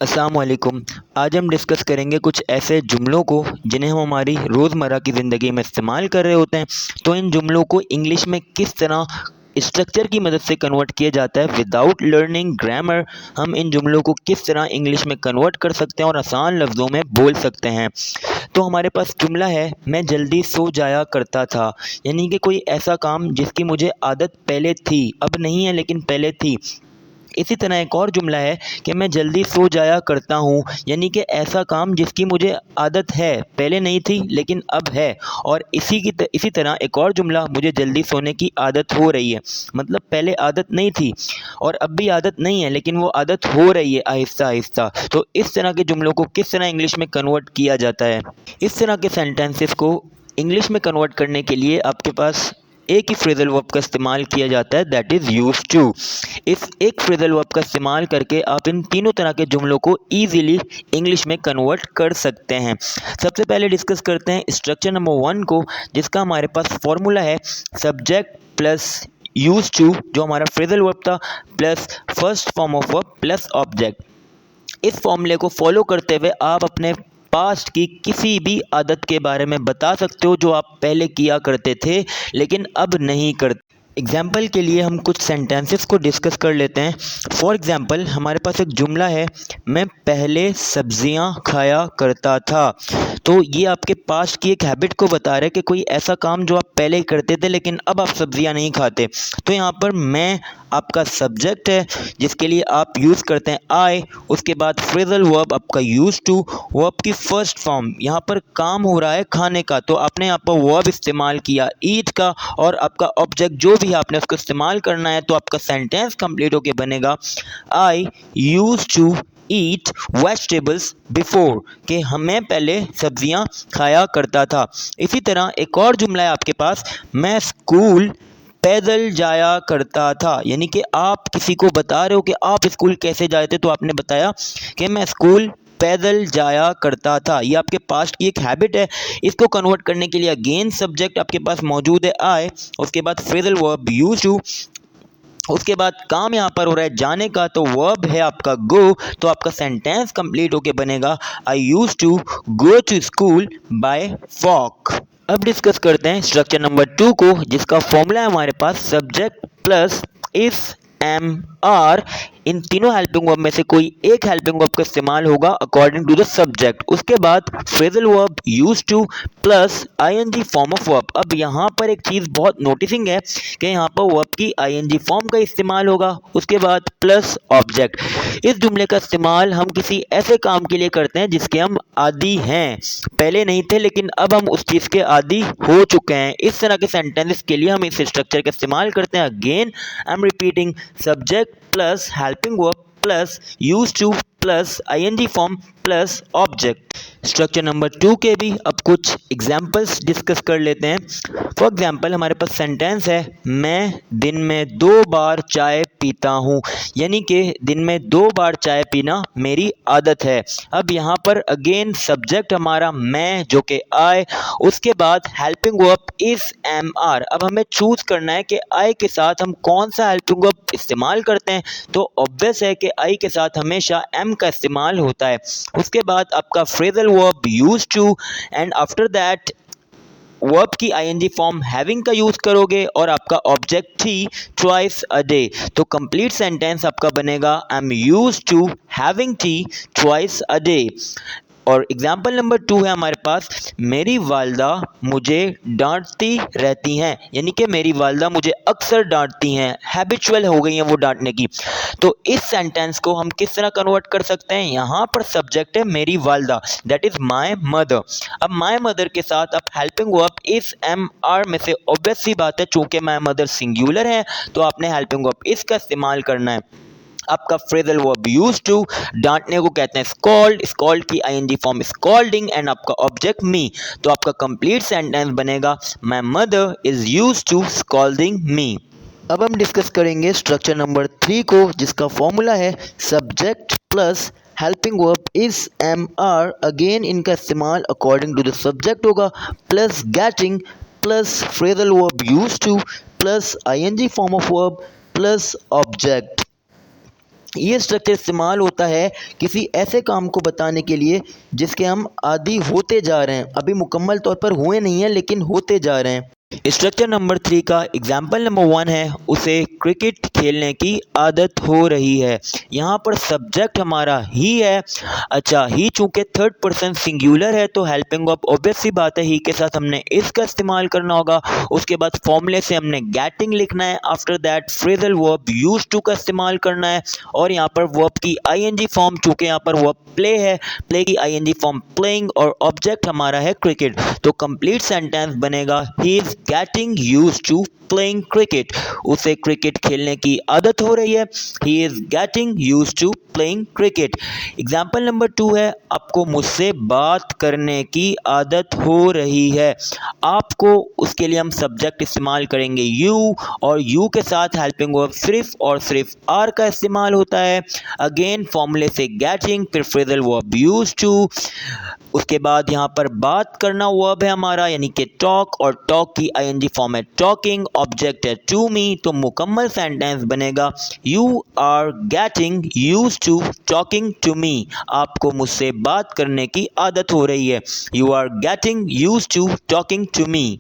अस्सलाम वालेकुम। आज हम डिस्कस करेंगे कुछ ऐसे जुमलों को जिन्हें हम हमारी रोज़मर्रा की ज़िंदगी में इस्तेमाल कर रहे होते हैं। तो इन जुमलों को इंग्लिश में किस तरह स्ट्रक्चर की मदद से कन्वर्ट किया जाता है विदाउट लर्निंग ग्रामर, हम इन जुमलों को किस तरह इंग्लिश में कन्वर्ट कर सकते हैं और आसान लफ्ज़ों में बोल सकते हैं। तो हमारे पास जुमला है, मैं जल्दी सो जाया करता था। यानी कि कोई ऐसा काम जिसकी मुझे आदत पहले थी, अब नहीं है लेकिन पहले थी। इसी तरह एक और जुमला है कि मैं जल्दी सो जाया करता हूँ, यानी कि ऐसा काम जिसकी मुझे आदत है, पहले नहीं थी लेकिन अब है। और इसी तरह एक और जुमला, मुझे जल्दी सोने की आदत हो रही है, मतलब पहले आदत नहीं थी और अब भी आदत नहीं है लेकिन वो आदत हो रही है आहिस्ता आहिस्ता। तो इस तरह के जुमलों को किस तरह इंग्लिश में कन्वर्ट किया जाता है। इस तरह के सेंटेंसेस को इंग्लिश में कन्वर्ट करने के लिए आपके पास एक ही फ्रेजल वर्ब का इस्तेमाल किया जाता है, दैट इज़ यूज टू। इस एक फ्रेजल वर्ब का इस्तेमाल करके आप इन तीनों तरह के जुमलों को ईजिली इंग्लिश में कन्वर्ट कर सकते हैं। सबसे पहले डिस्कस करते हैं स्ट्रक्चर नंबर 1 को, जिसका हमारे पास फॉर्मूला है सब्जेक्ट प्लस यूज टू, जो हमारा फ्रेजल वर्ब था, plus first form of verb plus object. इस फॉर्मूले को फॉलो करते हुए आप अपने पास्ट की किसी भी आदत के बारे में बता सकते हो जो आप पहले किया करते थे लेकिन अब नहीं करते। एग्जाम्पल के लिए हम कुछ सेंटेंसेस को डिस्कस कर लेते हैं। फॉर एग्जाम्पल हमारे पास एक जुमला है, मैं पहले सब्जियां खाया करता था। तो ये आपके पास्ट की एक हैबिट को बता रहा है कि कोई ऐसा काम जो आप पहले करते थे लेकिन अब आप सब्जियां नहीं खाते। तो यहाँ पर मैं आपका सब्जेक्ट है जिसके लिए आप यूज़ करते हैं आई, उसके बाद फ्रेजल वर्ब आपका यूज टू, वर्ब की फर्स्ट फॉर्म, यहाँ पर काम हो रहा है खाने का तो आपने यहाँ पर वर्ब इस्तेमाल किया ईट का, और आपका ऑब्जेक्ट जो भी आपने उसको इस्तेमाल करना है तो आपका सेंटेंस कंप्लीट होके बनेगा I use to eat vegetables before, कि हमें पहले सब्जियां खाया करता था। इसी तरह एक और जुमला है आपके पास, मैं स्कूल पैदल जाया करता था। यानी कि आप किसी को बता रहे हो कि आप स्कूल कैसे जाए थे, तो आपने बताया कि मैं स्कूल पैदल जाया करता था। ये आपके पास्ट की एक हैबिट है। इसको कन्वर्ट करने के लिए अगेन सब्जेक्ट आपके पास मौजूद है आई, उसके बाद फ्रेजल वर्ब यूज टू, उसके बाद काम यहाँ पर हो रहा है जाने का तो वर्ब है आपका गो, तो आपका सेंटेंस कंप्लीट होके बनेगा I use to go to school by walk. अब डिस्कस करते हैं स्ट्रक्चर नंबर 2 को, जिसका फॉर्मूला है हमारे पास subject plus if M R. इन तीनों हेल्पिंग वर्ब में से कोई एक हेल्पिंग वर्ब का इस्तेमाल होगा अकॉर्डिंग टू द सब्जेक्ट। उसके बाद phrasal verb use to plus ING form of verb. अब यहाँ पर एक चीज़ बहुत नोटिसिंग है कि यहाँ पर वर्ब की आईएनजी फॉर्म का इस्तेमाल होगा, उसके बाद प्लस ऑब्जेक्ट। इस जुमले का इस्तेमाल हम किसी ऐसे काम के लिए करते हैं जिसके हम आदी हैं, पहले नहीं थे लेकिन अब हम उस चीज़ के आदी हो चुके हैं। इस तरह के सेंटेंसेस के लिए हम इस स्ट्रक्चर का इस्तेमाल करते हैं। Again I am repeating, subject plus helping verb plus use to plus ING form plus object. Structure number 2 के भी अब कुछ एग्जाम्पल्स डिस्कस कर लेते हैं। फॉर एग्जाम्पल हमारे पास सेंटेंस है, मैं दिन में 2 बार चाय पीता हूँ। यानी कि दिन में 2 बार चाय पीना मेरी आदत है। अब यहाँ पर अगेन सब्जेक्ट हमारा मैं जो कि आई, उसके बाद helping verb is am are. अब हमें चूज करना है कि आई के साथ हम कौन सा हेल्पिंग वर्ब इस्तेमाल करते हैं। तो ऑब्वियस है कि आई के साथ हमेशा एम का इस्तेमाल होता है। उसके बाद आपका phrasal verb use to, and after that verb की आईएनजी फॉर्म हैविंग का यूज करोगे और आपका object tea twice a day. तो कंप्लीट सेंटेंस आपका बनेगा I am use to having tea twice a day. और एग्जाम्पल नंबर 2 है हमारे पास, मेरी वालदा मुझे डांटती रहती हैं। यानी कि मेरी वालदा मुझे अक्सर डांटती हैं, हैबिचुअल हो गई हैं वो डांटने की। तो इस सेंटेंस को हम किस तरह कन्वर्ट कर सकते हैं, यहाँ पर सब्जेक्ट है मेरी वालदा, दैट इज माय मदर। अब माय मदर के साथ आप हेल्पिंग वर्ब इस एम आर में से ऑब्वियस सी बात है, चूंकि माय मदर सिंगुलर है तो आपने हेल्पिंग वर्ब इसका इस्तेमाल करना है। आपका फ्रेजल वर्ब यूज टू, डांटने को कहते हैं स्कॉल्ड, स्कॉल्ड की आईएनजी फॉर्म स्कॉल्डिंग, एंड आपका ऑब्जेक्ट मी। तो आपका कंप्लीट सेंटेंस बनेगा my mother is use to scolding me. अब हम डिस्कस करेंगे स्ट्रक्चर नंबर 3 को, जिसका फॉर्मूला है subject plus helping verb is am are. Again इनका इस्तेमाल अकॉर्डिंग टू द सब्जेक्ट होगा, plus getting plus phrasal verb use to plus ING form of verb plus object. ये स्ट्रक्चर इस्तेमाल होता है किसी ऐसे काम को बताने के लिए जिसके हम आदी होते जा रहे हैं, अभी मुकम्मल तौर पर हुए नहीं हैं लेकिन होते जा रहे हैं। स्ट्रक्चर नंबर 3 का एग्जाम्पल नंबर 1 है, उसे क्रिकेट खेलने की आदत हो रही है। यहाँ पर सब्जेक्ट हमारा ही है। अच्छा, ही चूँकि थर्ड पर्सन सिंगुलर है तो हेल्पिंग वर्ब ऑब्वियस सी बात है, ही के साथ हमने इसका इस्तेमाल करना होगा। उसके बाद फॉर्मूले से हमने गेटिंग लिखना है। After that phrasal verb used to का इस्तेमाल करना है और यहाँ पर वर्ब की आईएनजी फॉर्म, चूँकि यहाँ पर वर्ब प्ले है, प्ले की आईएनजी फॉर्म प्लेइंग और ऑब्जेक्ट हमारा है क्रिकेट, तो कंप्लीट सेंटेंस बनेगा he is getting used to playing cricket. उसे क्रिकेट खेलने की आदत हो रही है। He is getting used to playing cricket. Example number 2 है, आपको मुझसे बात करने की आदत हो रही है। आपको, उसके लिए हम सब्जेक्ट इस्तेमाल करेंगे यू, और यू के साथ हेल्पिंग वर्ब सिर्फ और सिर्फ आर का इस्तेमाल होता है। अगेन फॉर्मूले से गेटिंग, फिर फ्रेजल वर्ब यूज्ड टू, उसके बाद यहाँ पर बात करना वर्ब है हमारा यानी कि टॉक, और टॉक की आईएनजी फॉर्म है टॉकिंग, ऑब्जेक्ट है टू मी, तो मुकम्मल सेंटेंस बनेगा you are getting used to talking to me. आपको मुझसे बात करने की आदत हो रही है। You are getting used to talking to me.